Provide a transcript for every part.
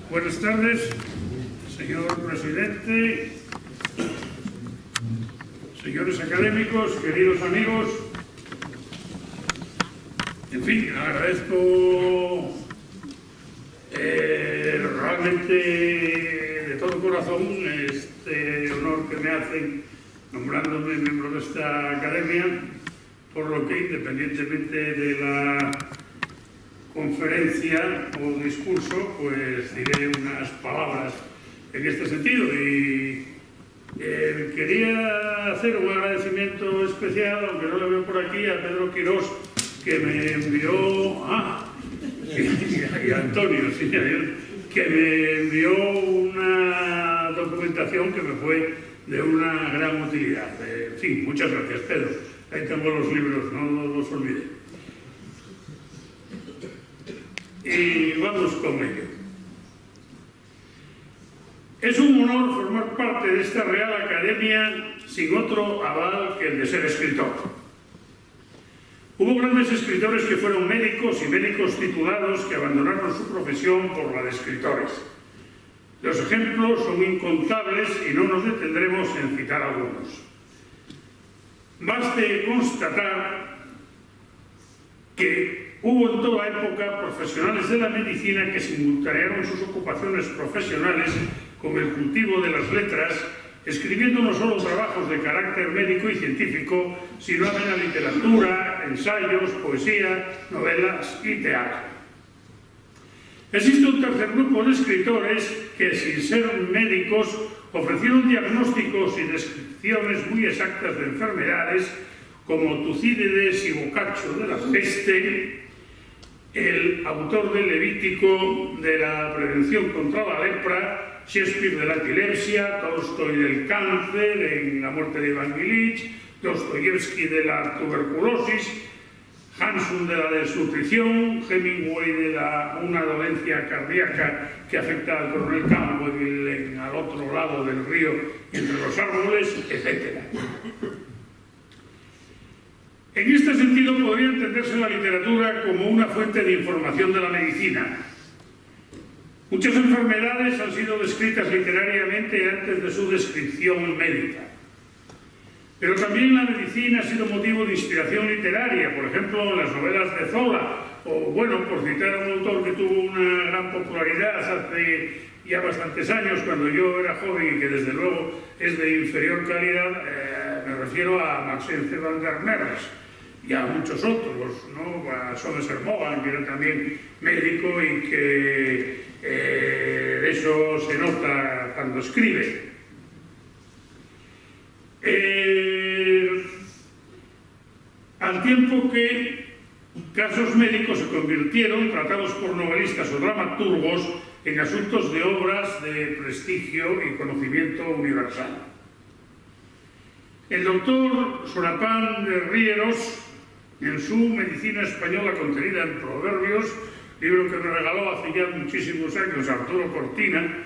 Buenas tardes, señor presidente, señores académicos, queridos amigos. En fin, agradezco realmente de todo corazón este honor que me hacen nombrándome miembro de esta academia, por lo que, independientemente de la conferencia o discurso, pues diré unas palabras en este sentido. Y quería hacer un agradecimiento especial, aunque no lo veo por aquí, a Pedro Quirós, que me envió, y a Antonio, sí, que me envió una documentación que me fue de una gran utilidad. En fin, muchas gracias, Pedro. Ahí tengo los libros, no los olvidé. Y vamos con ello. Es un honor formar parte de esta Real Academia sin otro aval que el de ser escritor. Hubo grandes escritores que fueron médicos y médicos titulados que abandonaron su profesión por la de escritores. Los ejemplos son incontables y no nos detendremos en citar algunos. Baste constatar que hubo en toda época profesionales de la medicina que simultanearon sus ocupaciones profesionales con el cultivo de las letras, escribiendo no solo trabajos de carácter médico y científico, sino amena literatura, ensayos, poesía, novelas y teatro. Existe un tercer grupo de escritores que, sin ser médicos, ofrecieron diagnósticos y descripciones muy exactas de enfermedades como Tucídides y Boccaccio de la peste, el autor del Levítico de la prevención contra la lepra, Shakespeare de la epilepsia, Tolstoy del cáncer en La muerte de Iván Ilich, Dostoyevsky de la tuberculosis, Hanson de la desnutrición, Hemingway de una dolencia cardíaca que afecta al coronel Campbell al otro lado del río entre los árboles, etc. En este sentido podría entenderse la literatura como una fuente de información de la medicina. Muchas enfermedades han sido descritas literariamente antes de su descripción médica. Pero también la medicina ha sido motivo de inspiración literaria, por ejemplo, en las novelas de Zola, o bueno, por citar a un autor que tuvo una gran popularidad hace ya bastantes años, cuando yo era joven y que desde luego es de inferior calidad, me refiero a Maxence van der Merwe y a muchos otros, ¿no? A Somerset Maugham, que era también médico y que eso se nota cuando escribe. Al tiempo que casos médicos se convirtieron, tratados por novelistas o dramaturgos, en asuntos de obras de prestigio y conocimiento universal. El doctor Sorapán de Rieros, en su Medicina Española contenida en Proverbios, libro que me regaló hace ya muchísimos años Arturo Cortina,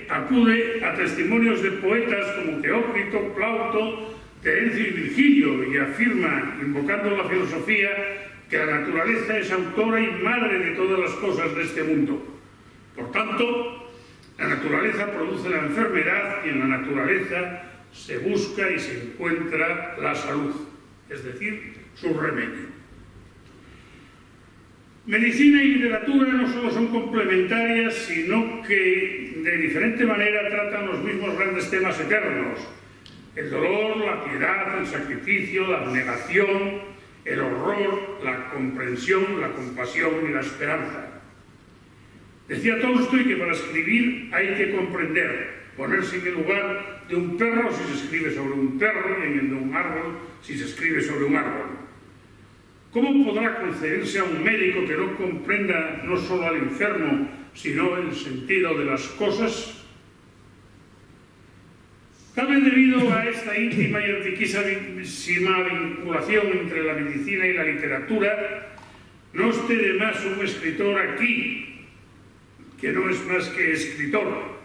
acude a testimonios de poetas como Teócrito, Plauto, Terencio y Virgilio y afirma, invocando la filosofía, que la naturaleza es autora y madre de todas las cosas de este mundo. Por tanto, la naturaleza produce la enfermedad y en la naturaleza se busca y se encuentra la salud, es decir, su remedio. Medicina y literatura no solo son complementarias, sino que de diferente manera tratan los mismos grandes temas eternos: el dolor, la piedad, el sacrificio, la abnegación, el horror, la comprensión, la compasión y la esperanza. Decía Tolstoy que para escribir hay que comprender, ponerse en el lugar de un perro si se escribe sobre un perro y en el de un árbol si se escribe sobre un árbol. ¿Cómo podrá concebirse a un médico que no comprenda no solo al enfermo, sino el sentido de las cosas? Tal vez debido a esta íntima y antiquísima vinculación entre la medicina y la literatura, no esté de más un escritor aquí, que no es más que escritor.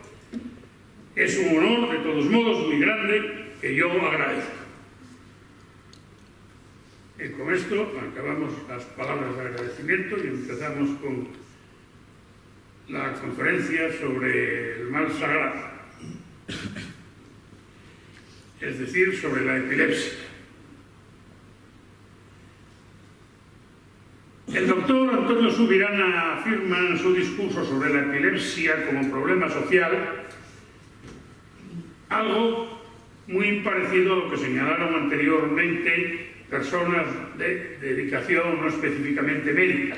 Es un honor, de todos modos, muy grande, que yo agradezco. Y con esto acabamos las palabras de agradecimiento y empezamos con la conferencia sobre el mal sagrado, es decir, sobre la epilepsia. El doctor Antonio Subirana afirma en su discurso sobre la epilepsia como problema social algo muy parecido a lo que señalaron anteriormente personas de dedicación no específicamente médica.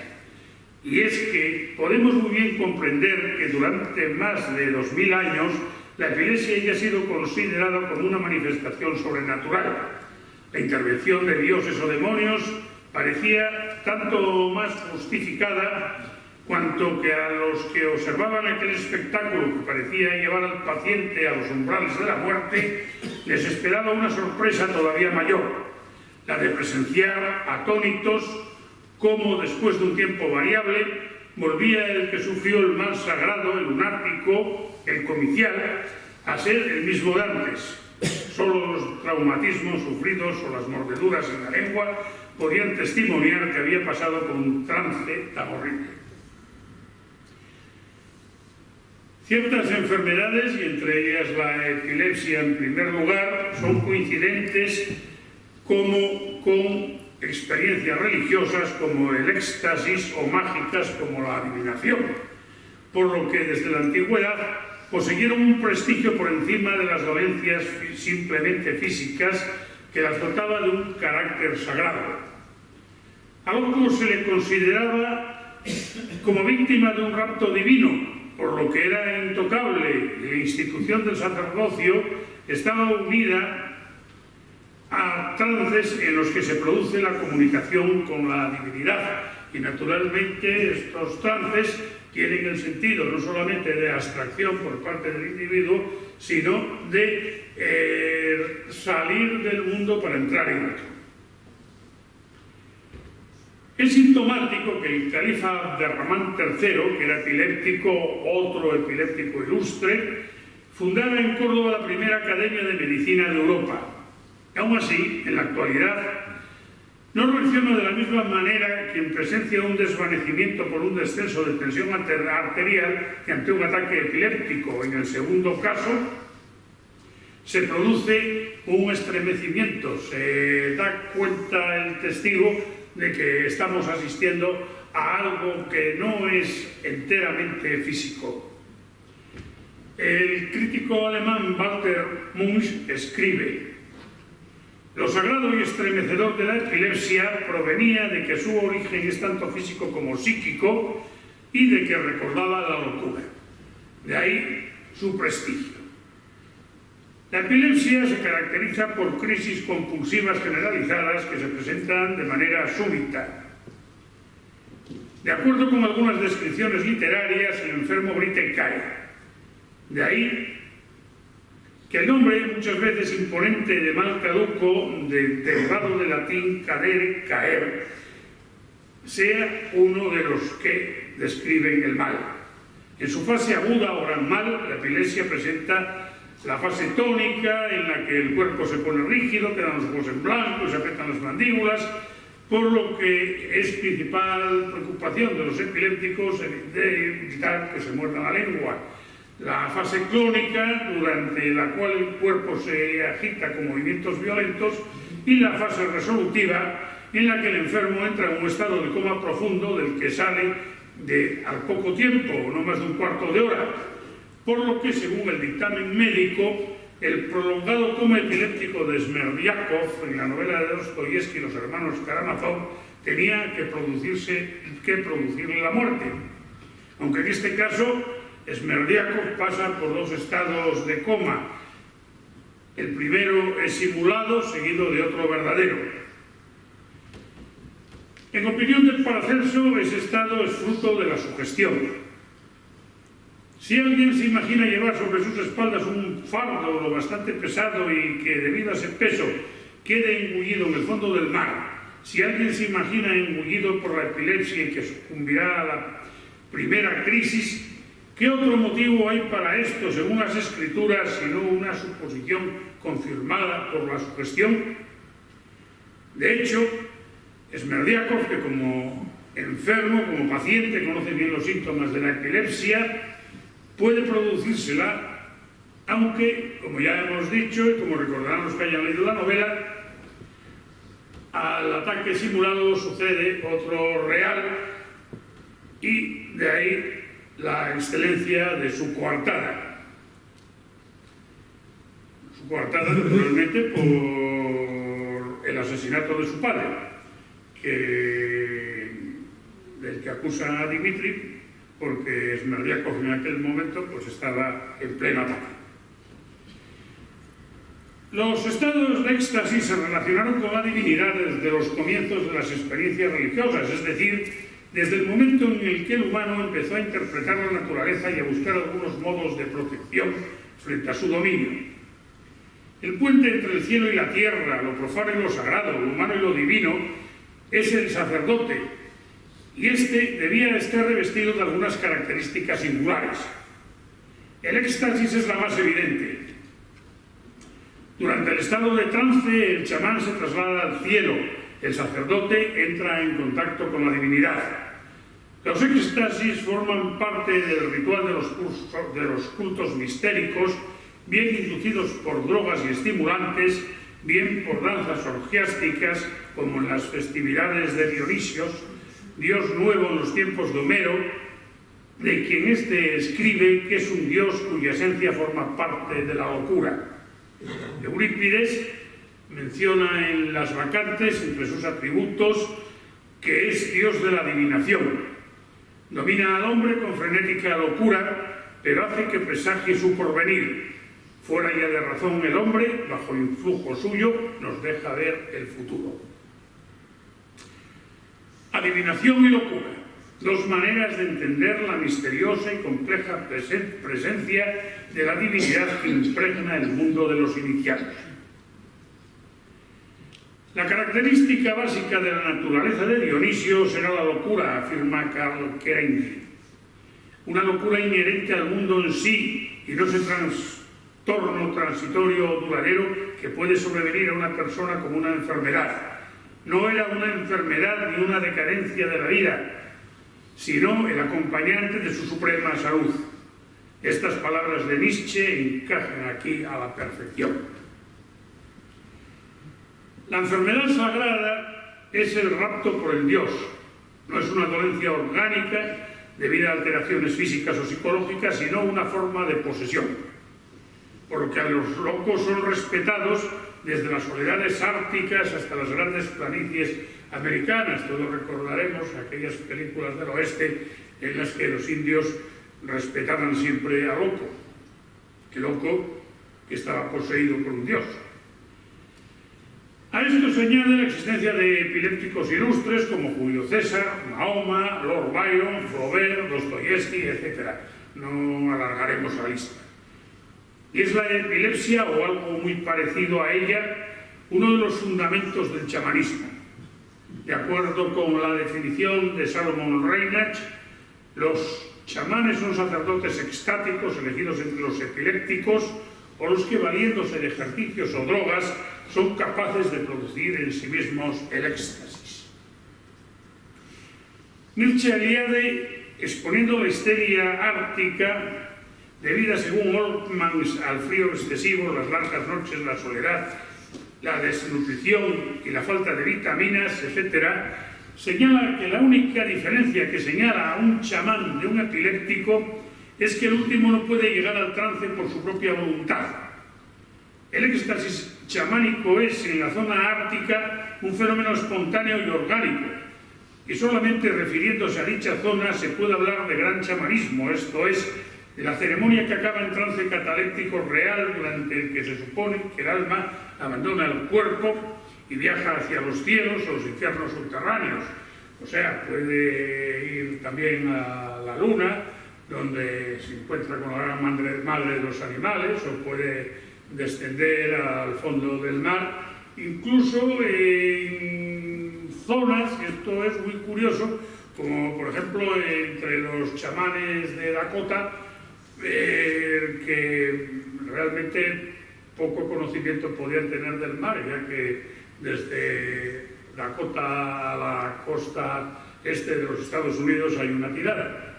Y es que podemos muy bien comprender que durante más de 2000 años la epilepsia ya ha sido considerada como una manifestación sobrenatural. La intervención de dioses o demonios parecía tanto más justificada cuanto que a los que observaban aquel espectáculo que parecía llevar al paciente a los umbrales de la muerte, les esperaba una sorpresa todavía mayor, la de presenciar atónitos cómo después de un tiempo variable volvía el que sufrió el mal sagrado, el lunático, el comicial, a ser el mismo de antes. Solo los traumatismos sufridos o las mordeduras en la lengua podían testimoniar que había pasado por un trance tan horrible. Ciertas enfermedades, y entre ellas la epilepsia en primer lugar, son coincidentes como con experiencias religiosas como el éxtasis o mágicas como la adivinación, por lo que desde la antigüedad poseyeron un prestigio por encima de las dolencias simplemente físicas que las dotaba de un carácter sagrado. Algo se le consideraba como víctima de un rapto divino, por lo que era intocable. La institución del sacerdocio estaba unida a trances en los que se produce la comunicación con la divinidad, y naturalmente estos trances tienen el sentido no solamente de abstracción por parte del individuo, sino de salir del mundo para entrar en otro. Es sintomático que el califa Abderramán III, que era epiléptico, otro epiléptico ilustre, fundara en Córdoba la primera academia de medicina de Europa. Aún así, en la actualidad, no reacciona de la misma manera quien presencia un desvanecimiento por un descenso de tensión arterial que ante un ataque epiléptico. En el segundo caso, se produce un estremecimiento, se da cuenta el testigo de que estamos asistiendo a algo que no es enteramente físico. El crítico alemán Walter Munch escribe: lo sagrado y estremecedor de la epilepsia provenía de que su origen es tanto físico como psíquico y de que recordaba la locura. De ahí su prestigio. La epilepsia se caracteriza por crisis compulsivas generalizadas que se presentan de manera súbita. De acuerdo con algunas descripciones literarias, el enfermo grita y cae. De ahí que el nombre, muchas veces imponente de mal caduco, derivado del latín cadere, caer, sea uno de los que describen el mal. En su fase aguda o gran mal, la epilepsia presenta la fase tónica, en la que el cuerpo se pone rígido, quedan los ojos en blanco y se aprietan las mandíbulas, por lo que es principal preocupación de los epilépticos de evitar que se muerda la lengua. La fase clónica, durante la cual el cuerpo se agita con movimientos violentos, y la fase resolutiva, en la que el enfermo entra en un estado de coma profundo del que sale al poco tiempo, no más de un cuarto de hora, por lo que, según el dictamen médico, el prolongado coma epiléptico de Smerdiakov, en la novela de Dostoyevsky, Los hermanos Karamazov, tenía que producirle la muerte. Aunque en este caso, Smerdiakov pasa por dos estados de coma. El primero es simulado, seguido de otro verdadero. En opinión del Paracelso, ese estado es fruto de la sugestión. Si alguien se imagina llevar sobre sus espaldas un fardo lo bastante pesado y que debido a ese peso quede engullido en el fondo del mar, si alguien se imagina engullido por la epilepsia y que sucumbirá a la primera crisis, ¿qué otro motivo hay para esto, según las escrituras, sino una suposición confirmada por la sugestión? De hecho, Smerdiakov, que como enfermo, como paciente, conoce bien los síntomas de la epilepsia, puede producírsela, aunque, como ya hemos dicho y como recordarán los que hayan leído la novela, al ataque simulado sucede otro real y de ahí la excelencia de su coartada. Su coartada, naturalmente, por el asesinato de su padre, del que acusan a Dimitri, porque Smerdiakov en aquel momento pues, estaba en pleno ataque. Los estados de éxtasis se relacionaron con la divinidad desde los comienzos de las experiencias religiosas, es decir, desde el momento en el que el humano empezó a interpretar la naturaleza y a buscar algunos modos de protección frente a su dominio. El puente entre el cielo y la tierra, lo profano y lo sagrado, lo humano y lo divino, es el sacerdote, y este debía estar revestido de algunas características singulares. El éxtasis es la más evidente. Durante el estado de trance, el chamán se traslada al cielo, el sacerdote entra en contacto con la divinidad. Los éxtasis forman parte del ritual de los cultos mistéricos, bien inducidos por drogas y estimulantes, bien por danzas orgiásticas, como en las festividades de Dionisios, dios nuevo en los tiempos de Homero, de quien éste escribe que es un dios cuya esencia forma parte de la locura. Eurípides menciona en las Bacantes, entre sus atributos, que es dios de la adivinación. Domina al hombre con frenética locura, pero hace que presagie su porvenir. Fuera ya de razón el hombre, bajo influjo suyo, nos deja ver el futuro. Adivinación y locura, dos maneras de entender la misteriosa y compleja presencia de la divinidad que impregna el mundo de los iniciados. La característica básica de la naturaleza de Dionisio será la locura, afirma Karl Kerensky. Una locura inherente al mundo en sí y no ese trastorno transitorio o duradero que puede sobrevenir a una persona como una enfermedad. No era una enfermedad ni una decadencia de la vida, sino el acompañante de su suprema salud. Estas palabras de Nietzsche encajan aquí a la perfección. La enfermedad sagrada es el rapto por el Dios. No es una dolencia orgánica debido a alteraciones físicas o psicológicas, sino una forma de posesión. Por lo que a los locos son respetados desde las soledades árticas hasta las grandes planicies americanas. Todos recordaremos aquellas películas del oeste en las que los indios respetaban siempre a loco, el loco que estaba poseído por un dios. A esto se añade la existencia de epilépticos ilustres como Julio César, Mahoma, Lord Byron, Flaubert, Dostoyevsky, etc. No alargaremos la lista. Y es la epilepsia, o algo muy parecido a ella, uno de los fundamentos del chamanismo. De acuerdo con la definición de Salomon Reinach, los chamanes son sacerdotes extáticos elegidos entre los epilépticos o los que, valiéndose de ejercicios o drogas, son capaces de producir en sí mismos el éxtasis. Mircea Eliade, exponiendo la histeria ártica, debida, según Oltmann, al frío excesivo, las largas noches, la soledad, la desnutrición y la falta de vitaminas, etc., señala que la única diferencia que señala a un chamán de un epiléptico es que el último no puede llegar al trance por su propia voluntad. El éxtasis chamánico es, en la zona ártica, un fenómeno espontáneo y orgánico, y solamente refiriéndose a dicha zona se puede hablar de gran chamanismo, esto es, de la ceremonia que acaba en trance cataléptico real, durante el que se supone que el alma abandona el cuerpo y viaja hacia los cielos o los infiernos subterráneos. O sea, puede ir también a la luna, donde se encuentra con la gran madre de los animales, o puede descender al fondo del mar, incluso en zonas, y esto es muy curioso, como por ejemplo entre los chamanes de Dakota, que realmente poco conocimiento podían tener del mar, ya que desde Dakota a la costa este de los Estados Unidos hay una tirada.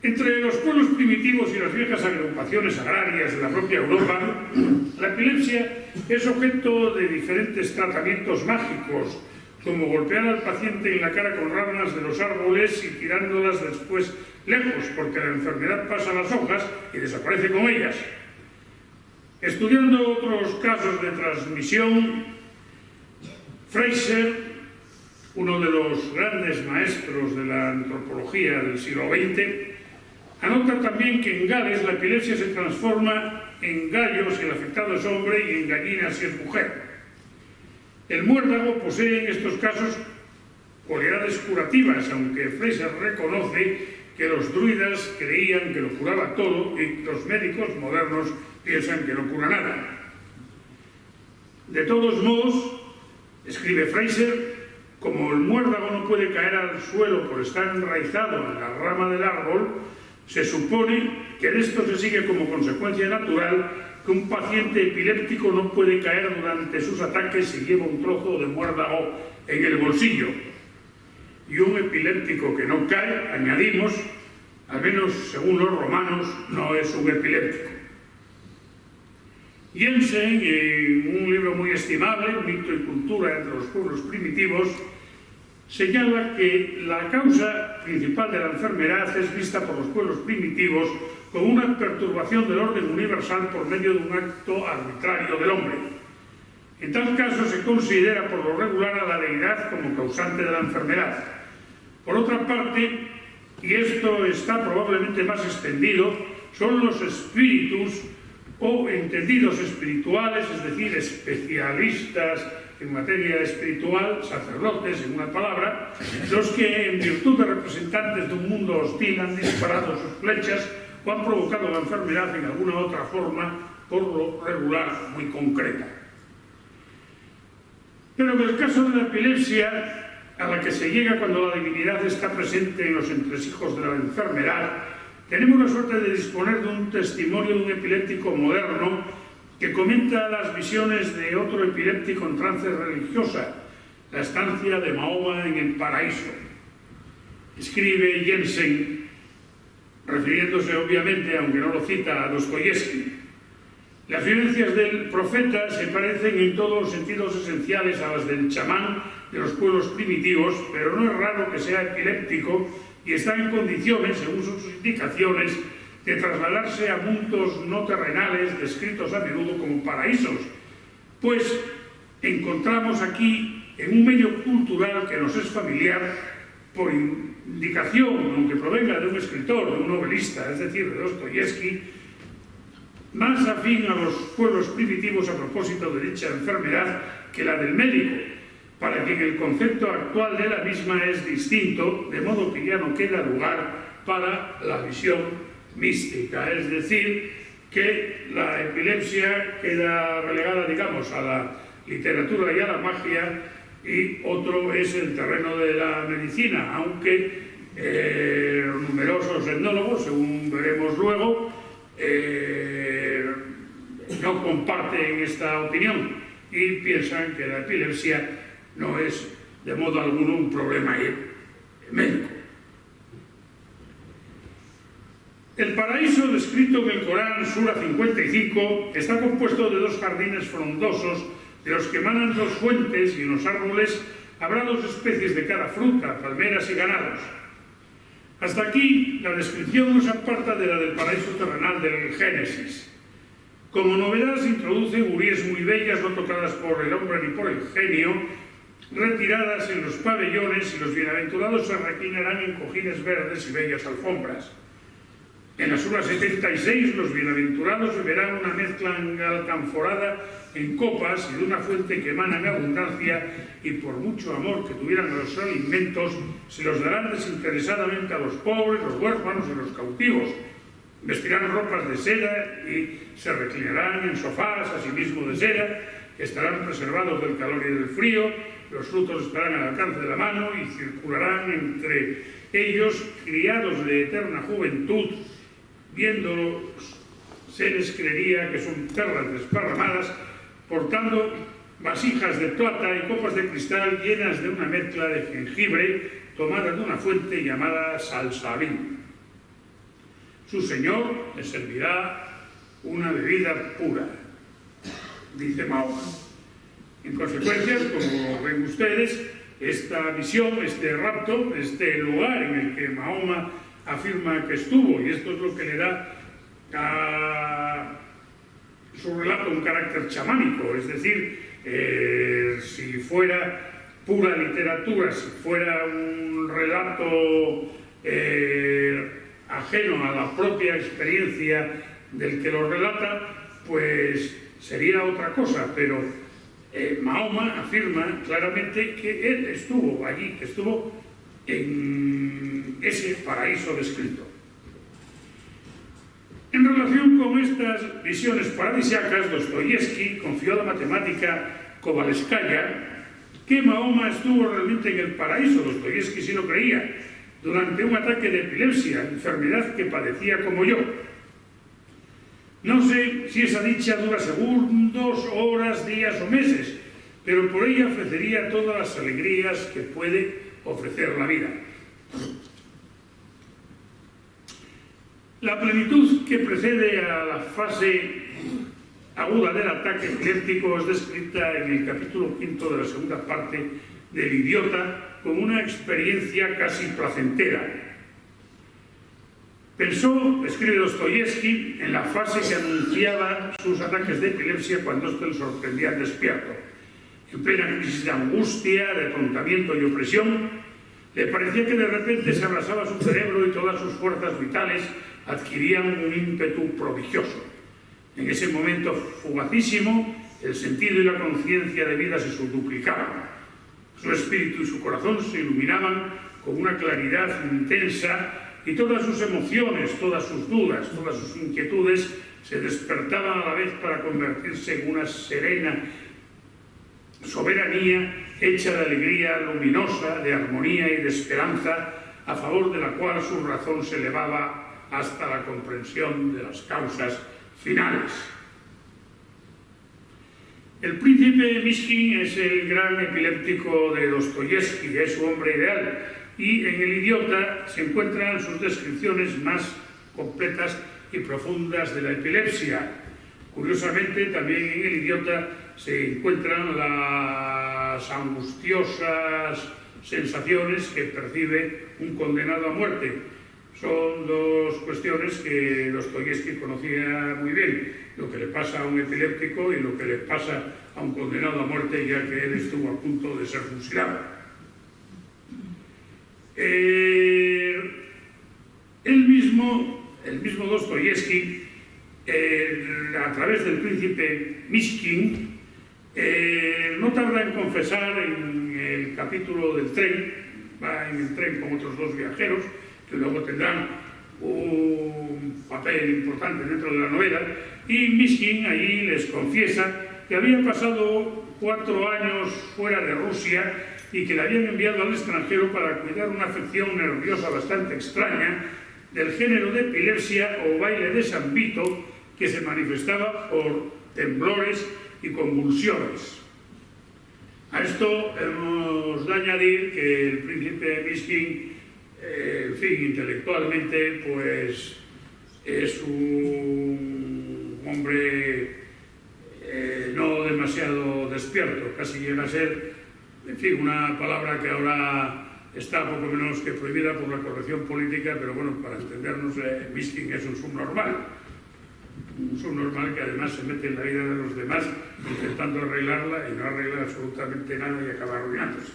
Entre los pueblos primitivos y las viejas agrupaciones agrarias de la propia Europa, la epilepsia es objeto de diferentes tratamientos mágicos, como golpear al paciente en la cara con ramas de los árboles y tirándolas después lejos, porque la enfermedad pasa a las hojas y desaparece con ellas. Estudiando otros casos de transmisión, Fraser, uno de los grandes maestros de la antropología del siglo XX, anota también que en Gales la epilepsia se transforma en gallo si el afectado es hombre y en gallina si es mujer. El muérdago posee en estos casos cualidades curativas, aunque Fraser reconoce que los druidas creían que lo curaba todo y los médicos modernos piensan que no cura nada. De todos modos, escribe Fraser, como el muérdago no puede caer al suelo por estar enraizado en la rama del árbol, se supone que de esto se sigue como consecuencia natural que un paciente epiléptico no puede caer durante sus ataques si lleva un trozo de muérdago en el bolsillo. Y un epiléptico que no cae, añadimos, al menos según los romanos, no es un epiléptico. Jensen, en un libro muy estimable, Mito y cultura entre los pueblos primitivos, señala que la causa principal de la enfermedad es vista por los pueblos primitivos como una perturbación del orden universal por medio de un acto arbitrario del hombre. En tal caso se considera por lo regular a la deidad como causante de la enfermedad. Por otra parte, y esto está probablemente más extendido, son los espíritus o entendidos espirituales, es decir, especialistas en materia espiritual, sacerdotes, en una palabra, los que, en virtud de representantes de un mundo hostil, han disparado sus flechas o han provocado la enfermedad en alguna otra forma, por lo regular, muy concreta. Pero en el caso de la epilepsia, a la que se llega cuando la divinidad está presente en los entresijos de la enfermedad, tenemos la suerte de disponer de un testimonio de un epiléptico moderno que comenta las visiones de otro epiléptico en trance religiosa, la estancia de Mahoma en el paraíso. Escribe Jensen, refiriéndose obviamente, aunque no lo cita, a Dostoyevsky. Las vivencias del profeta se parecen en todos los sentidos esenciales a las del chamán de los pueblos primitivos, pero no es raro que sea epiléptico y está en condiciones, según sus indicaciones, de trasladarse a mundos no terrenales descritos a menudo como paraísos, pues encontramos aquí, en un medio cultural que nos es familiar, por indicación, aunque provenga de un escritor, de un novelista, es decir, de Dostoyevsky, más afín a los pueblos primitivos a propósito de dicha enfermedad que la del médico, para quien el concepto actual de la misma es distinto, de modo que ya no queda lugar para la visión mística, es decir, que la epilepsia queda relegada, digamos, a la literatura y a la magia, y otro es el terreno de la medicina, aunque numerosos etnólogos, según veremos luego, no comparten esta opinión y piensan que la epilepsia no es de modo alguno un problema médico. El paraíso descrito en el Corán, Sura 55, está compuesto de dos jardines frondosos de los que emanan dos fuentes y en los árboles habrá dos especies de cada fruta, palmeras y ganados. Hasta aquí la descripción no se aparta de la del paraíso terrenal del Génesis. Como novedad se introducen huríes muy bellas, no tocadas por el hombre ni por el genio, retiradas en los pabellones, y los bienaventurados se reclinarán en cojines verdes y bellas alfombras. En la Sura 76, los bienaventurados beberán una mezcla alcanforada en copas y de una fuente que emana en abundancia, y por mucho amor que tuvieran a los alimentos, se los darán desinteresadamente a los pobres, los huérfanos y los cautivos. Vestirán ropas de seda y se reclinarán en sofás, asimismo de seda, que estarán preservados del calor y del frío. Los frutos estarán al alcance de la mano y circularán entre ellos criados de eterna juventud. Viéndolos, se les creería que son perlas desparramadas, portando vasijas de plata y copas de cristal llenas de una mezcla de jengibre tomada de una fuente llamada salsalín. Su señor le servirá una bebida pura, dice Mahoma. En consecuencia, como ven ustedes, esta visión, este rapto, este lugar en el que Mahoma afirma que estuvo, y esto es lo que le da a su relato un carácter chamánico, es decir, si fuera pura literatura, si fuera un relato ajeno a la propia experiencia del que lo relata, pues sería otra cosa, pero Mahoma afirma claramente que él estuvo allí, que estuvo en ese paraíso descrito. En relación con estas visiones paradisíacas, Dostoyevski confió a la matemática Kovalevskaya que Mahoma estuvo realmente en el paraíso. Dostoyevski sí lo creía, durante un ataque de epilepsia, enfermedad que padecía como yo. No sé si esa dicha dura segundos, horas, días o meses, pero por ella ofrecería todas las alegrías que puede ofrecer la vida. La plenitud que precede a la fase aguda del ataque epiléptico es descrita en el capítulo 5 de la segunda parte del Idiota como una experiencia casi placentera. Pensó, escribe Dostoyevski, en la fase que anunciaba sus ataques de epilepsia cuando éste le sorprendía despierto. En plena crisis de angustia, de atontamiento y opresión, le parecía que de repente se abrasaba su cerebro y todas sus fuerzas vitales adquirían un ímpetu prodigioso. En ese momento fugacísimo, el sentido y la conciencia de vida se subduplicaban. Su espíritu y su corazón se iluminaban con una claridad intensa y todas sus emociones, todas sus dudas, todas sus inquietudes se despertaban a la vez para convertirse en una serena soberanía hecha de alegría luminosa, de armonía y de esperanza, a favor de la cual su razón se elevaba hasta la comprensión de las causas finales. El príncipe Mishkin es el gran epiléptico de Dostoyevski, es su hombre ideal, y en El Idiota se encuentran sus descripciones más completas y profundas de la epilepsia. Curiosamente, también en El Idiota se encuentran las angustiosas sensaciones que percibe un condenado a muerte. Son dos cuestiones que Dostoyevski conocía muy bien, lo que le pasa a un epiléptico y lo que le pasa a un condenado a muerte, ya que él estuvo a punto de ser fusilado. El mismo Dostoyevski, a través del príncipe Mishkin, no tarda en confesar en el capítulo del tren, va en el tren con otros dos viajeros, que luego tendrán un papel importante dentro de la novela, y Mishkin allí les confiesa que había pasado 4 años fuera de Rusia y que le habían enviado al extranjero para cuidar una afección nerviosa bastante extraña del género de epilepsia o baile de San Vito, que se manifestaba por temblores y convulsiones. A esto hemos de añadir que el príncipe Mishkin, en fin, intelectualmente, pues es un hombre no demasiado despierto, casi llega a ser, en fin, una palabra que ahora está poco menos que prohibida por la corrección política, pero bueno, para entendernos, Mishkin es un subnormal que además se mete en la vida de los demás intentando arreglarla y no arregla absolutamente nada y acaba arruinándose.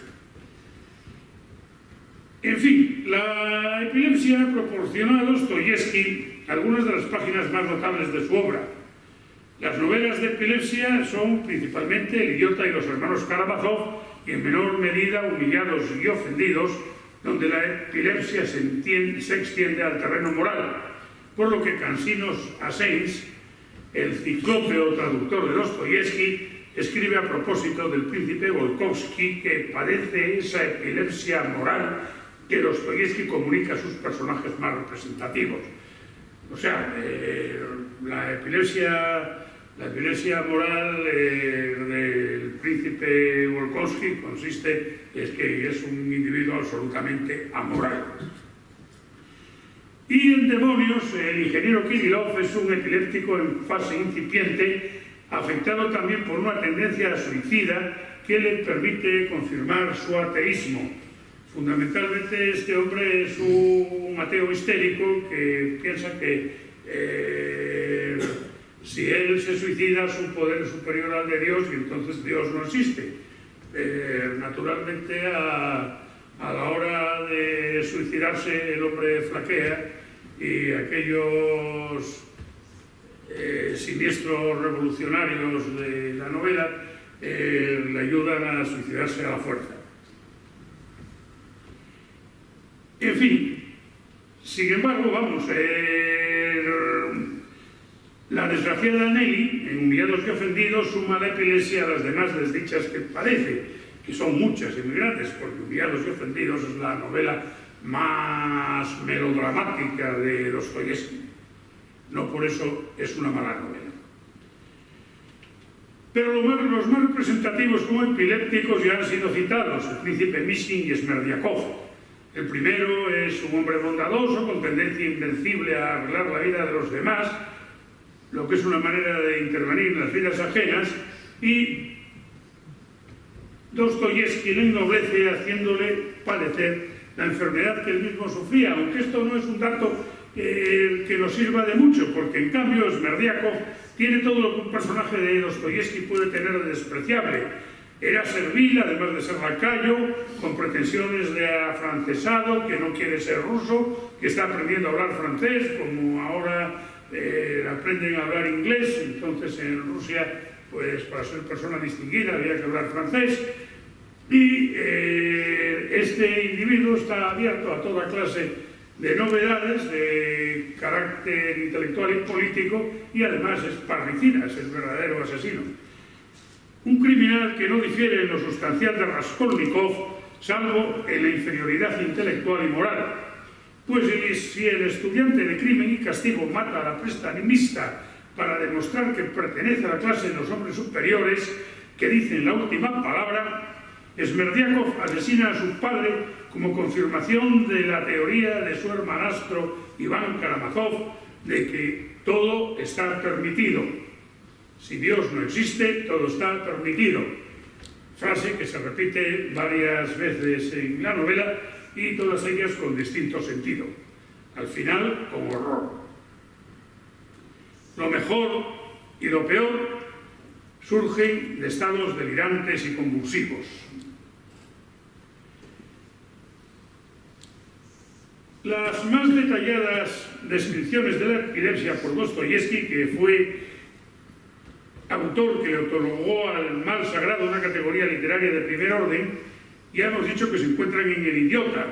En fin, la epilepsia proporciona a Dostoyevski algunas de las páginas más notables de su obra. Las novelas de epilepsia son principalmente El Idiota y los hermanos Karamazov, y en menor medida Humillados y ofendidos, donde la epilepsia se extiende al terreno moral, por lo que Cansinos Asens, el ciclópeo traductor de Dostoyevski, escribe a propósito del príncipe Volkovsky que padece esa epilepsia moral que Dostoyevski comunica a sus personajes más representativos. O sea, la epilepsia La epilepsia moral del príncipe Volkowski consiste en que es un individuo absolutamente amoral. Y en demonios, el ingeniero Kirillov es un epiléptico en fase incipiente, afectado también por una tendencia suicida que le permite confirmar su ateísmo. Fundamentalmente este hombre es un ateo histérico que piensa que si él se suicida su poder es superior al de Dios y entonces Dios no existe. Naturalmente a la hora de suicidarse el hombre flaquea y aquellos siniestros revolucionarios de la novela le ayudan a suicidarse a la fuerza. En fin, sin embargo, vamos, la desgraciada Nelly, en Humillados y Ofendidos, suma la epilepsia a las demás desdichas que padece, que son muchas y muy grandes, porque Humillados y Ofendidos es la novela más melodramática de Dostoyevski. No por eso es una mala novela. Pero los más representativos como epilépticos ya han sido citados, el príncipe Miskin y Smerdiakov. El primero es un hombre bondadoso, con tendencia invencible a arreglar la vida de los demás, lo que es una manera de intervenir en las vidas ajenas, y Dostoyevski le ennoblece haciéndole padecer la enfermedad que él mismo sufría, aunque esto no es un dato que nos sirva de mucho, porque en cambio Smerdiakov tiene todo lo que un personaje de Dostoyevski puede tener de despreciable. Era servil, además de ser lacayo, con pretensiones de afrancesado, que no quiere ser ruso, que está aprendiendo a hablar francés, como ahora aprenden a hablar inglés. Entonces en Rusia, pues para ser persona distinguida había que hablar francés. Y este individuo está abierto a toda clase de novedades de carácter intelectual y político, y además es parricida, es el verdadero asesino. Un criminal que no difiere en lo sustancial de Raskolnikov, salvo en la inferioridad intelectual y moral. Pues si el estudiante de Crimen y Castigo mata a la prestamista para demostrar que pertenece a la clase de los hombres superiores, que dicen la última palabra, Smerdiakov asesina a su padre como confirmación de la teoría de su hermanastro Iván Karamazov de que todo está permitido. Si Dios no existe, todo está permitido. Frase que se repite varias veces en la novela y todas ellas con distinto sentido. Al final, con horror. Lo mejor y lo peor surgen de estados delirantes y convulsivos. Las más detalladas descripciones de la epilepsia por Dostoyevski, que fue autor que le otorgó al mal sagrado una categoría literaria de primer orden, ya hemos dicho que se encuentran en El Idiota.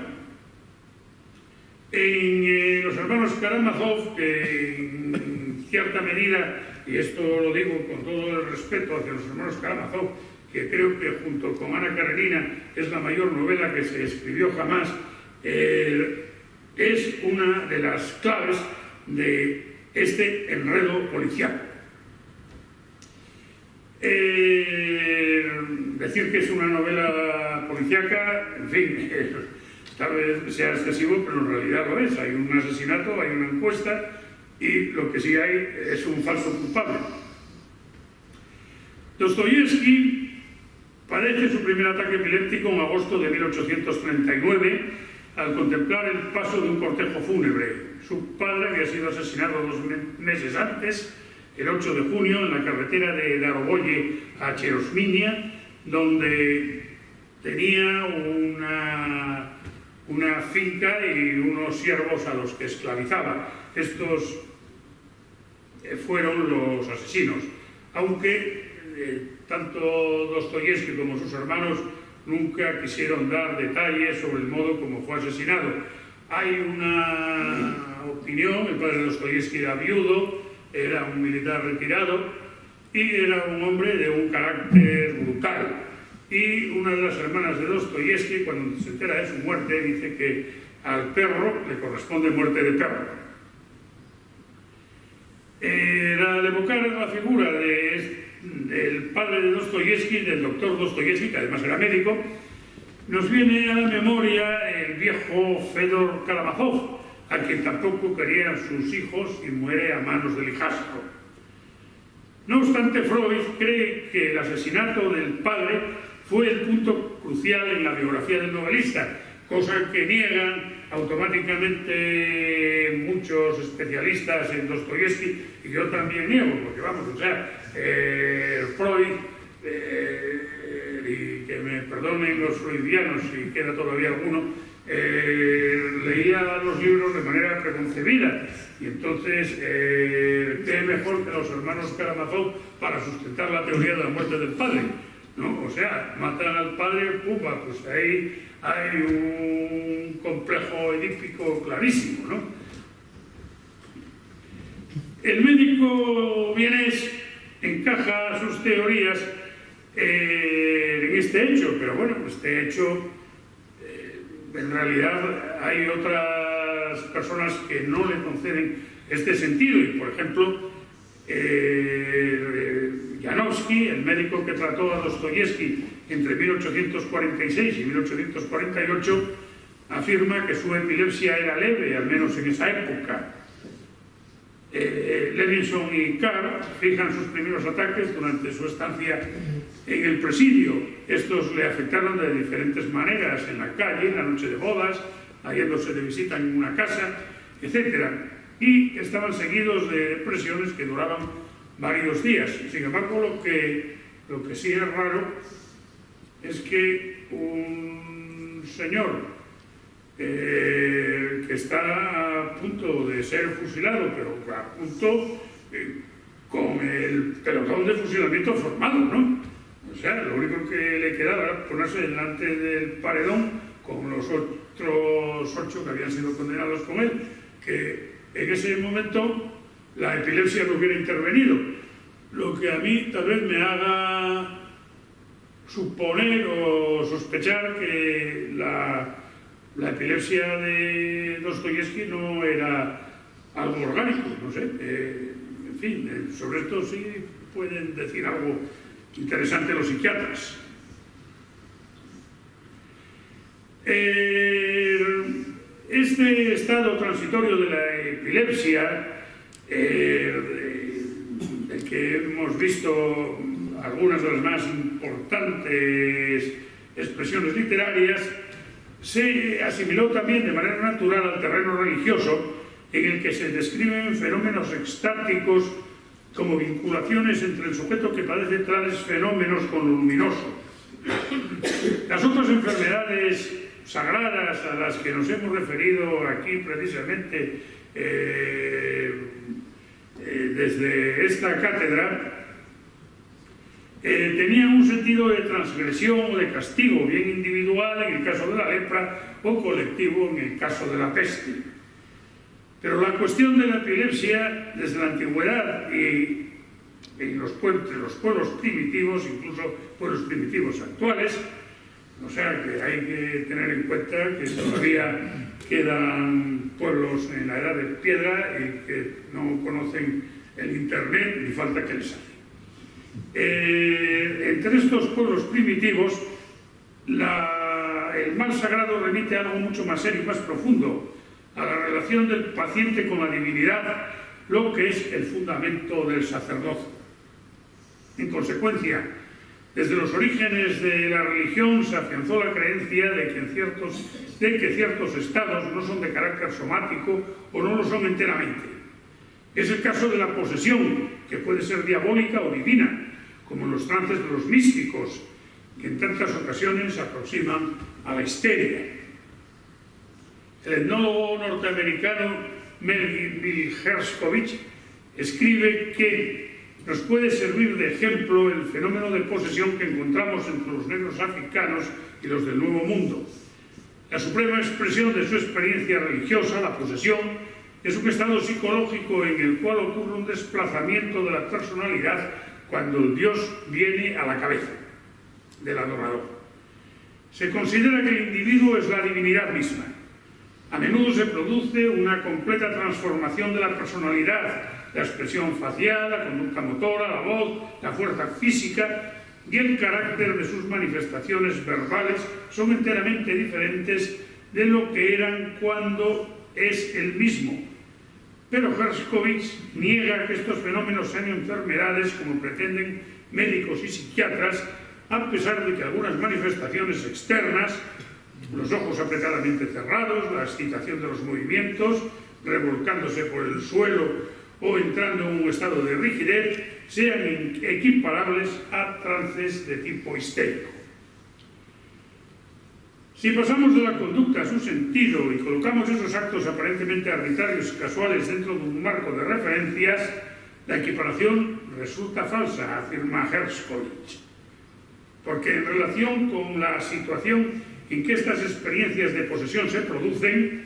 En Los hermanos Karamazov, que en cierta medida, y esto lo digo con todo el respeto hacia los hermanos Karamazov, que creo que junto con Ana Karenina es la mayor novela que se escribió jamás, es una de las claves de este enredo policial. Decir que es una novela policíaca, en fin, tal vez sea excesivo, pero en realidad lo es. Hay un asesinato, hay una encuesta y lo que sí hay es un falso culpable. Dostoyevski padece su primer ataque epiléptico en agosto de 1839 al contemplar el paso de un cortejo fúnebre. Su padre había sido asesinado 2 meses antes, el 8 de junio, en la carretera de Daroboye a Cherosminia, donde tenía una finca y unos siervos a los que esclavizaba. Estos fueron los asesinos, aunque tanto Dostoyevski como sus hermanos nunca quisieron dar detalles sobre el modo como fue asesinado. Hay una opinión, el padre de Dostoyevski era viudo, era un militar retirado y era un hombre de un carácter brutal. Y una de las hermanas de Dostoyevski, cuando se entera de su muerte, dice que al perro le corresponde muerte de perro. Al evocar la figura del padre de Dostoyevsky, del doctor Dostoyevsky, que además era médico, nos viene a la memoria el viejo Fedor Karamazov, a quien tampoco querían sus hijos y muere a manos del hijastro. No obstante, Freud cree que el asesinato del padre fue el punto crucial en la biografía del novelista, cosa que niegan automáticamente muchos especialistas en Dostoyevsky, y yo también niego, porque vamos, o sea, Freud, y que me perdonen los freudianos si queda todavía alguno, leía los libros de manera preconcebida, y entonces qué mejor que los hermanos Karamazov para sustentar la teoría de la muerte del padre, ¿no? O sea, matan al padre, pupa, pues ahí hay un complejo edípico clarísimo, ¿no? El médico vienés encaja sus teorías en este hecho, pero bueno, este hecho en realidad hay otras personas que no le conceden este sentido, y por ejemplo Janowski, el médico que trató a Dostoyevsky entre 1846 y 1848, afirma que su epilepsia era leve, al menos en esa época. Levinson y Carr fijan sus primeros ataques durante su estancia en el presidio. Estos le afectaron de diferentes maneras, en la calle, en la noche de bodas, yéndose de visita en una casa, etc. Y estaban seguidos de depresiones que duraban varios días. Sin embargo, lo que sí es raro es que un señor que está a punto de ser fusilado, pero a punto con el pelotón de fusilamiento formado, ¿no? O sea, lo único que le quedaba era ponerse delante del paredón con los otros 8 que habían sido condenados con él, que en ese momento la epilepsia no hubiera intervenido. Lo que a mí tal vez me haga suponer o sospechar que la epilepsia de Dostoyevsky no era algo orgánico, no sé. En fin, sobre esto sí pueden decir algo interesante los psiquiatras. Este estado transitorio de la epilepsia, del que hemos visto algunas de las más importantes expresiones literarias, se asimiló también de manera natural al terreno religioso, en el que se describen fenómenos extáticos como vinculaciones entre el sujeto que padece tales fenómenos con lo luminoso. Las otras enfermedades sagradas a las que nos hemos referido aquí precisamente desde esta cátedra tenían un sentido de transgresión o de castigo, bien individual en el caso de la lepra o colectivo en el caso de la peste. Pero la cuestión de la epilepsia desde la antigüedad y en los pueblos primitivos, incluso pueblos primitivos actuales, o sea que hay que tener en cuenta que todavía quedan pueblos en la edad de piedra y que no conocen el internet ni falta que les hace. Entre estos pueblos primitivos, el mal sagrado remite a algo mucho más serio y más profundo, a la relación del paciente con la divinidad, lo que es el fundamento del sacerdocio. En consecuencia, desde los orígenes de la religión se afianzó la creencia de que ciertos estados no son de carácter somático o no lo son enteramente. Es el caso de la posesión, que puede ser diabólica o divina, como en los trances de los místicos, que en tantas ocasiones se aproximan a la histeria. El etnólogo norteamericano Melville Herskovich escribe que nos puede servir de ejemplo el fenómeno de posesión que encontramos entre los negros africanos y los del Nuevo Mundo. La suprema expresión de su experiencia religiosa, la posesión, es un estado psicológico en el cual ocurre un desplazamiento de la personalidad cuando el Dios viene a la cabeza del adorador. Se considera que el individuo es la divinidad misma. A menudo se produce una completa transformación de la personalidad, la expresión facial, la conducta motora, la voz, la fuerza física y el carácter de sus manifestaciones verbales son enteramente diferentes de lo que eran cuando es el mismo. Pero Herskovits niega que estos fenómenos sean enfermedades como pretenden médicos y psiquiatras, a pesar de que algunas manifestaciones externas, los ojos apretadamente cerrados, la excitación de los movimientos, revolcándose por el suelo o entrando en un estado de rigidez, sean equiparables a trances de tipo histérico. Si pasamos de la conducta a su sentido y colocamos esos actos aparentemente arbitrarios y casuales dentro de un marco de referencias, la equiparación resulta falsa, afirma Herskovits, porque en relación con la situación en que estas experiencias de posesión se producen,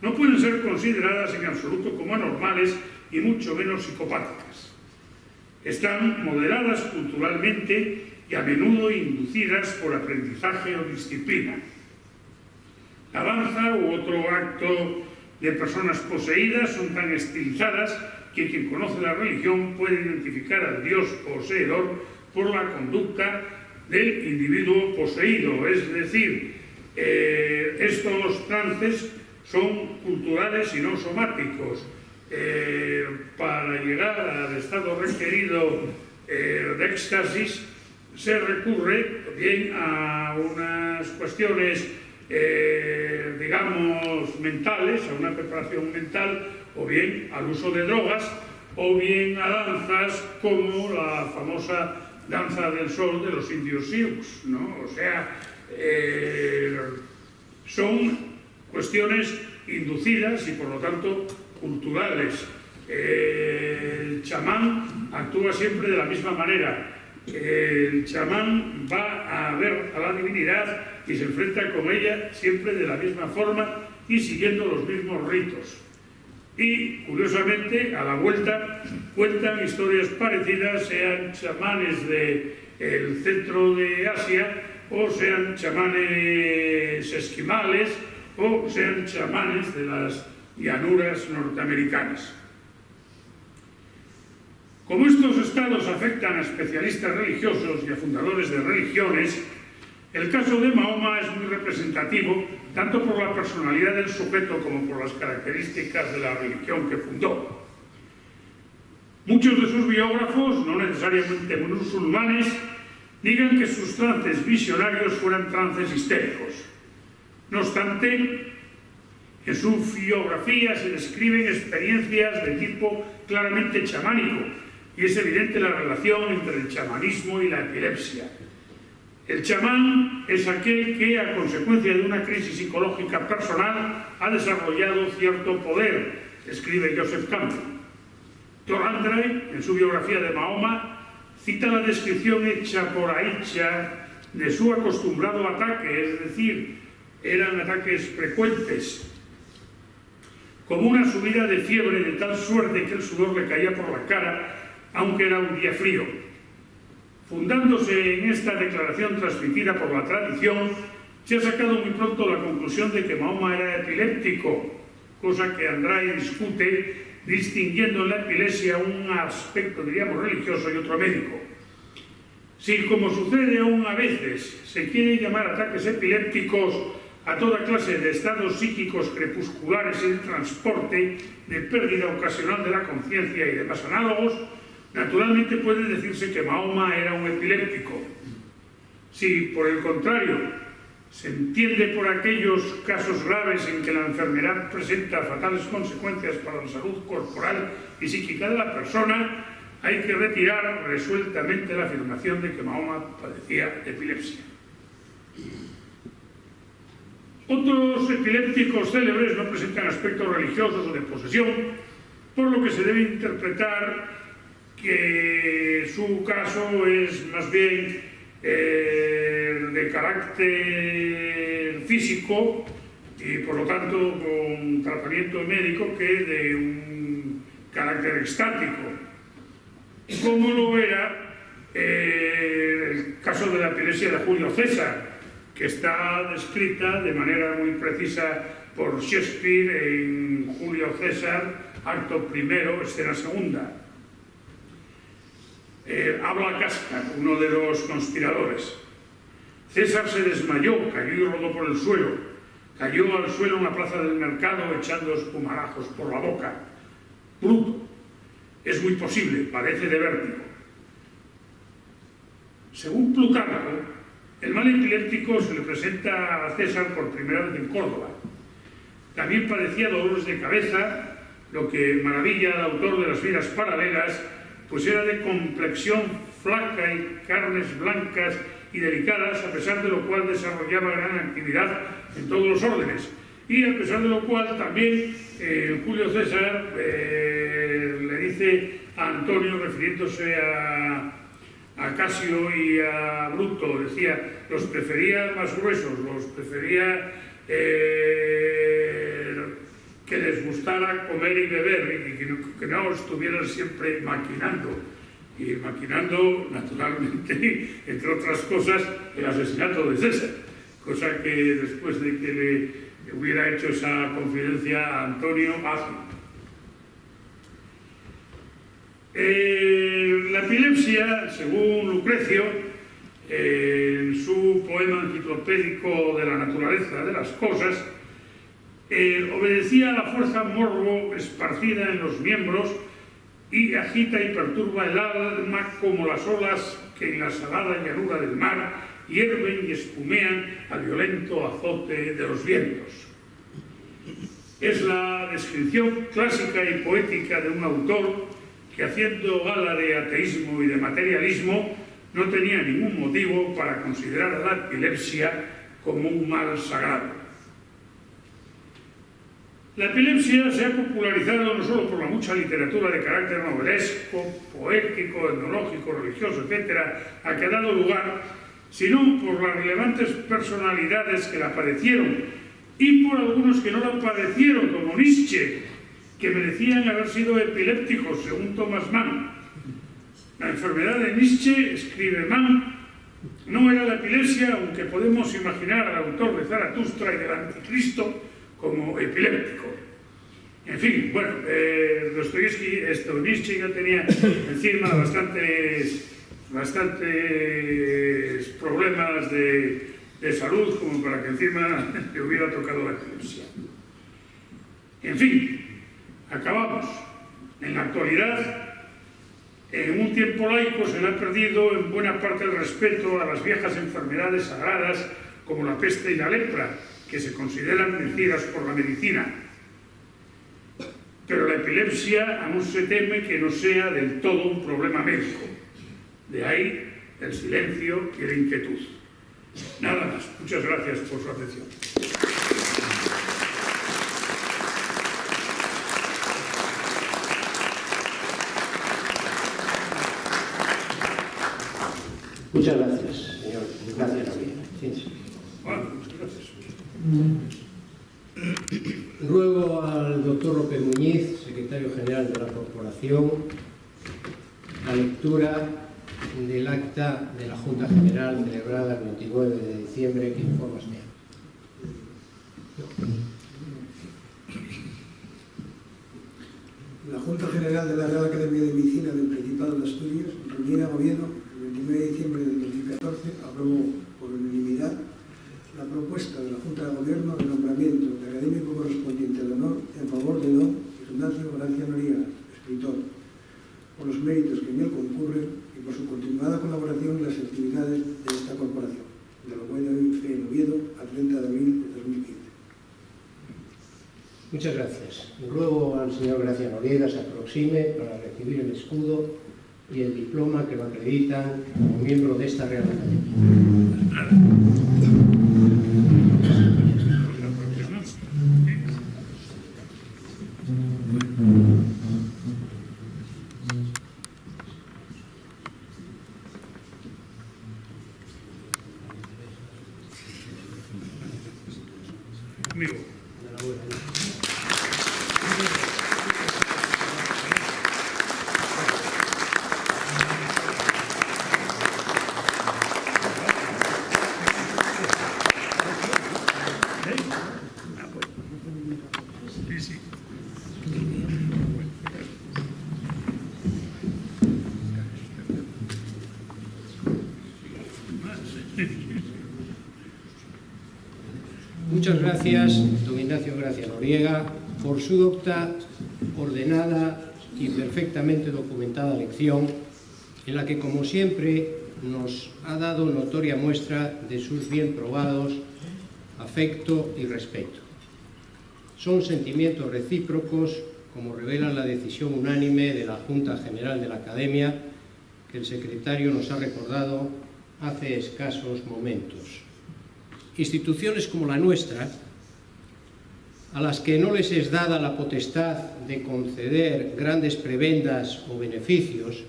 no pueden ser consideradas en absoluto como anormales y mucho menos psicopáticas. Están modeladas culturalmente y a menudo inducidas por aprendizaje o disciplina. La danza u otro acto de personas poseídas son tan estilizadas que quien conoce la religión puede identificar al dios poseedor por la conducta del individuo poseído. Es decir, estos trances son culturales y no somáticos. Para llegar al estado requerido de éxtasis se recurre bien a unas cuestiones, digamos, mentales, a una preparación mental, o bien al uso de drogas, o bien a danzas como la famosa danza del sol de los indios Sioux, ¿no? O sea, son cuestiones inducidas y por lo tanto culturales. El chamán actúa siempre de la misma manera. El chamán va a ver a la divinidad y se enfrenta con ella siempre de la misma forma y siguiendo los mismos ritos. Y, curiosamente, a la vuelta cuentan historias parecidas, sean chamanes del centro de Asia, o sean chamanes esquimales, o sean chamanes de las llanuras norteamericanas. Como estos estados afectan a especialistas religiosos y a fundadores de religiones, el caso de Mahoma es muy representativo tanto por la personalidad del sujeto como por las características de la religión que fundó. Muchos de sus biógrafos, no necesariamente musulmanes, niegan que sus trances visionarios fueran trances histéricos. No obstante, en su biografía se describen experiencias de tipo claramente chamánico y es evidente la relación entre el chamanismo y la epilepsia. El chamán es aquel que, a consecuencia de una crisis psicológica personal, ha desarrollado cierto poder, escribe Joseph Campbell. Torandray, en su biografía de Mahoma, cita la descripción hecha por Aisha de su acostumbrado ataque, es decir, eran ataques frecuentes, como una subida de fiebre de tal suerte que el sudor le caía por la cara, aunque era un día frío. Fundándose en esta declaración transmitida por la tradición, se ha sacado muy pronto la conclusión de que Mahoma era epiléptico, cosa que Andray discute, distinguiendo en la epilepsia un aspecto, diríamos, religioso y otro médico. Si, como sucede aún a veces, se quiere llamar ataques epilépticos a toda clase de estados psíquicos crepusculares en transporte, de pérdida ocasional de la conciencia y demás análogos, naturalmente puede decirse que Mahoma era un epiléptico. Si, por el contrario, se entiende por aquellos casos graves en que la enfermedad presenta fatales consecuencias para la salud corporal y psíquica de la persona, hay que retirar resueltamente la afirmación de que Mahoma padecía epilepsia. Otros epilépticos célebres no presentan aspectos religiosos o de posesión, por lo que se debe interpretar que su caso es más bien de carácter físico y por lo tanto con tratamiento médico que de un carácter estático, como lo era el caso de la epilepsia de Julio César, que está descrita de manera muy precisa por Shakespeare en Julio César, acto primero, escena segunda. Habla Casca, uno de los conspiradores. César se desmayó, cayó y rodó por el suelo. Cayó al suelo en la plaza del mercado echando espumarajos por la boca. Bruto. Es muy posible, padece de vértigo. Según Plutarco, el mal epiléptico se le presenta a César por primera vez en Córdoba. También padecía dolores de cabeza, lo que maravilla al autor de las vidas paralelas, pues era de complexión flaca y carnes blancas y delicadas, a pesar de lo cual desarrollaba gran actividad en todos los órdenes. Y a pesar de lo cual también Julio César le dice a Antonio, refiriéndose a Casio y a Bruto, decía, los prefería más gruesos, los prefería que les gustara comer y beber y que no estuvieran siempre maquinando. Y maquinando, naturalmente, entre otras cosas, el asesinato de César, cosa que después de que le hubiera hecho esa confidencia a Antonio hace. La epilepsia, según Lucrecio, en su poema enciclopédico de la naturaleza de las cosas, obedecía a la fuerza morbo esparcida en los miembros y agita y perturba el alma como las olas que en la salada llanura del mar hierven y espumean al violento azote de los vientos. Es la descripción clásica y poética de un autor que, haciendo gala de ateísmo y de materialismo, no tenía ningún motivo para considerar a la epilepsia como un mal sagrado. La epilepsia se ha popularizado no solo por la mucha literatura de carácter novelesco, poético, etnológico, religioso, etcétera, a que ha dado lugar, sino por las relevantes personalidades que la padecieron y por algunos que no la padecieron, como Nietzsche, que merecían haber sido epilépticos, según Thomas Mann. La enfermedad de Nietzsche, escribe Mann, no era la epilepsia, aunque podemos imaginar al autor de Zaratustra y del Anticristo como epiléptico. En fin, bueno, Dostoyevsky, Nietzsche ya tenía encima bastantes problemas de salud como para que encima le hubiera tocado la epilepsia. En fin, acabamos. En la actualidad, en un tiempo laico se le ha perdido en buena parte el respeto a las viejas enfermedades sagradas como la peste y la lepra, que se consideran vencidas por la medicina. Pero la epilepsia aún se teme que no sea del todo un problema médico. De ahí el silencio y la inquietud. Nada más. Muchas gracias por su atención. Muchas gracias, señor. Gracias, Javier. Sí. Bueno, muchas gracias. Ruego al doctor López Muñiz, secretario general de la Corporación, la lectura del acta de la Junta General celebrada el 29 de diciembre que informa este año. La Junta General de la Real Academia de Medicina del Principado de Asturias, reunida a Oviedo el 29 de diciembre del 2014, aprobó por unanimidad la propuesta de la Junta de Gobierno de nombramiento de académico correspondiente de honor en favor de don Ignacio Gracia Noriega, escritor, por los méritos que en él concurren y por su continuada colaboración en las actividades de esta corporación, de lo cual doy fe en Oviedo a 30 de abril de 2015. Muchas gracias. Ruego al señor Gracia Noriega se aproxime para recibir el escudo y el diploma que lo acreditan como miembro de esta Real Academia. Amigo. Sí, sí. Muchas gracias, don Ignacio Gracia Noriega, por su docta, ordenada y perfectamente documentada lección, en la que, como siempre, nos ha dado notoria muestra de sus bien probados afecto y respeto. Son sentimientos recíprocos, como revela la decisión unánime de la Junta General de la Academia, que el secretario nos ha recordado hace escasos momentos. Instituciones como la nuestra, a las que no les es dada la potestad de conceder grandes prebendas o beneficios,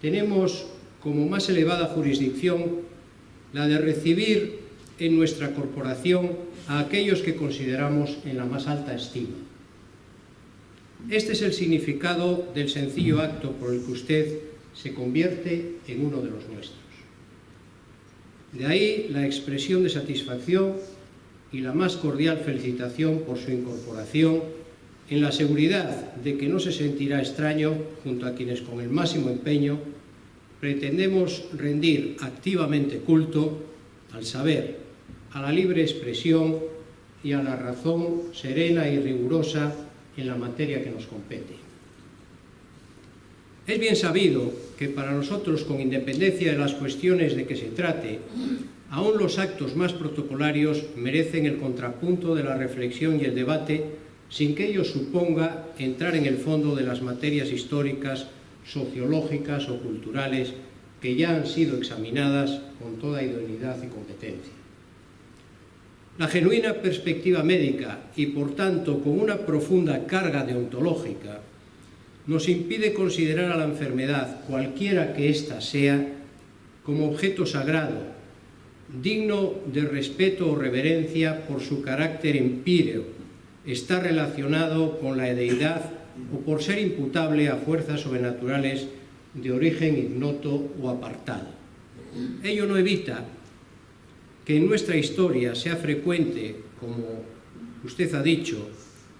tenemos como más elevada jurisdicción la de recibir en nuestra corporación a aquellos que consideramos en la más alta estima. Este es el significado del sencillo acto por el que usted se convierte en uno de los nuestros. De ahí la expresión de satisfacción y la más cordial felicitación por su incorporación, en la seguridad de que no se sentirá extraño junto a quienes con el máximo empeño pretendemos rendir activamente culto al saber, a la libre expresión y a la razón serena y rigurosa en la materia que nos compete. Es bien sabido que para nosotros, con independencia de las cuestiones de que se trate, aún los actos más protocolarios merecen el contrapunto de la reflexión y el debate, sin que ello suponga entrar en el fondo de las materias históricas, sociológicas o culturales que ya han sido examinadas con toda idoneidad y competencia. La genuina perspectiva médica y, por tanto, con una profunda carga deontológica, nos impide considerar a la enfermedad, cualquiera que ésta sea, como objeto sagrado, digno de respeto o reverencia por su carácter empíreo, está relacionado con la deidad o por ser imputable a fuerzas sobrenaturales de origen ignoto o apartado. Ello no evita que en nuestra historia sea frecuente, como usted ha dicho,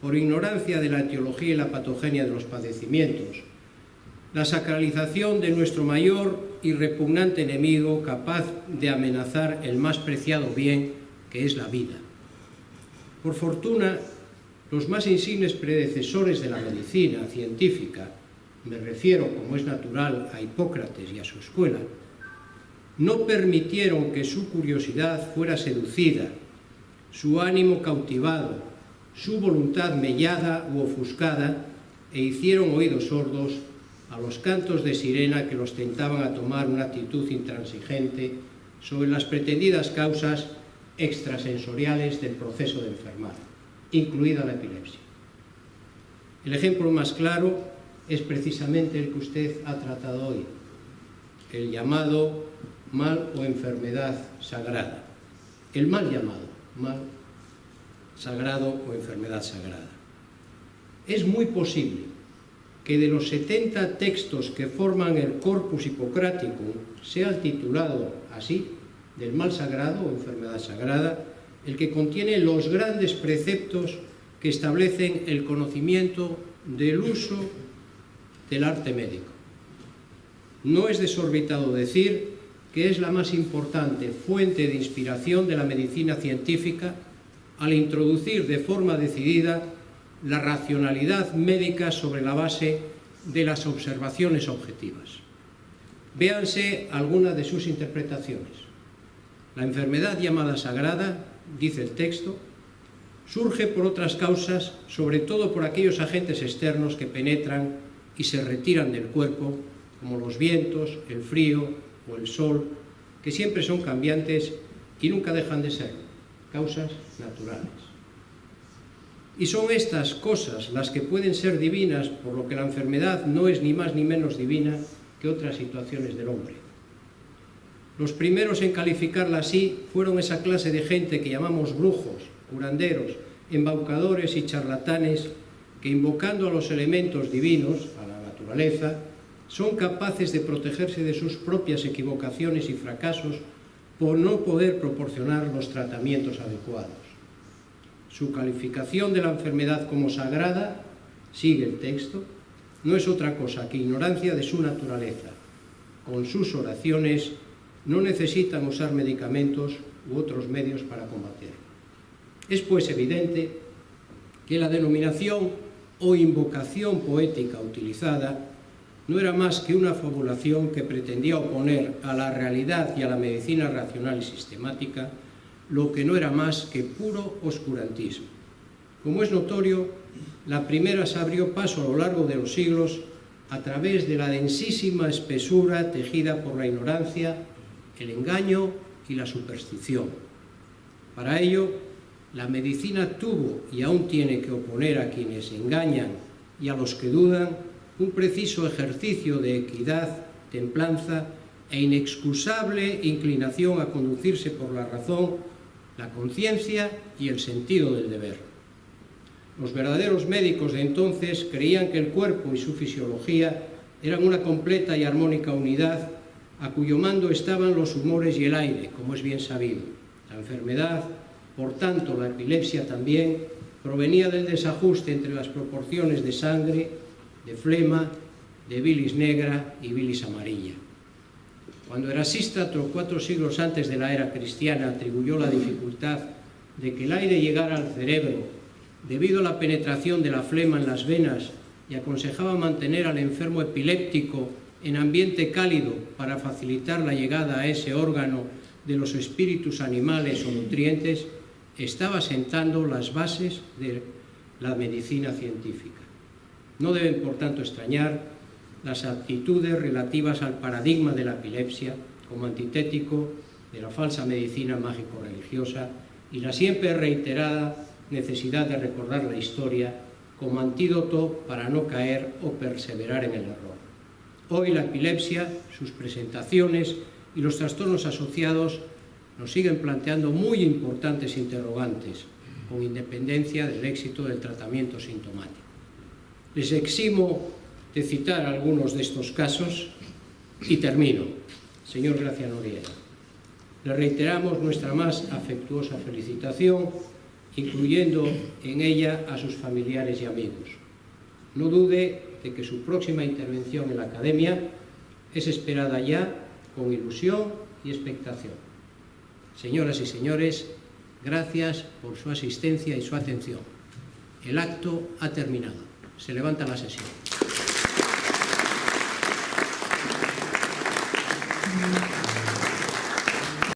por ignorancia de la etiología y la patogenia de los padecimientos, la sacralización de nuestro mayor y repugnante enemigo capaz de amenazar el más preciado bien, que es la vida. Por fortuna, los más insignes predecesores de la medicina científica, me refiero, como es natural, a Hipócrates y a su escuela, no permitieron que su curiosidad fuera seducida, su ánimo cautivado, su voluntad mellada u ofuscada, e hicieron oídos sordos a los cantos de sirena que los tentaban a tomar una actitud intransigente sobre las pretendidas causas extrasensoriales del proceso de enfermar, incluida la epilepsia. El ejemplo más claro es precisamente el que usted ha tratado hoy, el llamado mal o enfermedad sagrada, el mal llamado mal sagrado o enfermedad sagrada. Es muy posible que de los 70 textos que forman el Corpus Hippocraticum sea el titulado así, del mal sagrado o enfermedad sagrada, el que contiene los grandes preceptos que establecen el conocimiento del uso del arte médico. No es desorbitado decir que es la más importante fuente de inspiración de la medicina científica al introducir de forma decidida la racionalidad médica sobre la base de las observaciones objetivas. Véanse algunas de sus interpretaciones. La enfermedad llamada sagrada, dice el texto, surge por otras causas, sobre todo por aquellos agentes externos que penetran y se retiran del cuerpo, como los vientos, el frío o el sol, que siempre son cambiantes y nunca dejan de ser causas naturales. Y son estas cosas las que pueden ser divinas, por lo que la enfermedad no es ni más ni menos divina que otras situaciones del hombre. Los primeros en calificarla así fueron esa clase de gente que llamamos brujos, curanderos, embaucadores y charlatanes, que invocando a los elementos divinos, a la naturaleza, son capaces de protegerse de sus propias equivocaciones y fracasos por no poder proporcionar los tratamientos adecuados. Su calificación de la enfermedad como sagrada, sigue el texto, no es otra cosa que ignorancia de su naturaleza. Con sus oraciones no necesitan usar medicamentos u otros medios para combatirlo. Es pues evidente que la denominación o invocación poética utilizada no era más que una fabulación que pretendía oponer a la realidad y a la medicina racional y sistemática lo que no era más que puro oscurantismo. Como es notorio, la primera se abrió paso a lo largo de los siglos a través de la densísima espesura tejida por la ignorancia, el engaño y la superstición. Para ello, la medicina tuvo y aún tiene que oponer a quienes engañan y a los que dudan un preciso ejercicio de equidad, templanza e inexcusable inclinación a conducirse por la razón, la conciencia y el sentido del deber. Los verdaderos médicos de entonces creían que el cuerpo y su fisiología eran una completa y armónica unidad a cuyo mando estaban los humores y el aire, como es bien sabido. La enfermedad, por tanto la epilepsia también, provenía del desajuste entre las proporciones de sangre, de flema, de bilis negra y bilis amarilla. Cuando Erasístrato, 4 siglos antes de la era cristiana, atribuyó la dificultad de que el aire llegara al cerebro debido a la penetración de la flema en las venas y aconsejaba mantener al enfermo epiléptico en ambiente cálido para facilitar la llegada a ese órgano de los espíritus animales o nutrientes, estaba sentando las bases de la medicina científica. No deben, por tanto, extrañar las actitudes relativas al paradigma de la epilepsia como antitético de la falsa medicina mágico-religiosa y la siempre reiterada necesidad de recordar la historia como antídoto para no caer o perseverar en el error. Hoy la epilepsia, sus presentaciones y los trastornos asociados nos siguen planteando muy importantes interrogantes, con independencia del éxito del tratamiento sintomático. Les eximo de citar algunos de estos casos y termino. Señor Gracia Noriega, le reiteramos nuestra más afectuosa felicitación, incluyendo en ella a sus familiares y amigos. No dude de que su próxima intervención en la Academia es esperada ya con ilusión y expectación. Señoras y señores, gracias por su asistencia y su atención. El acto ha terminado. Se levanta la sesión.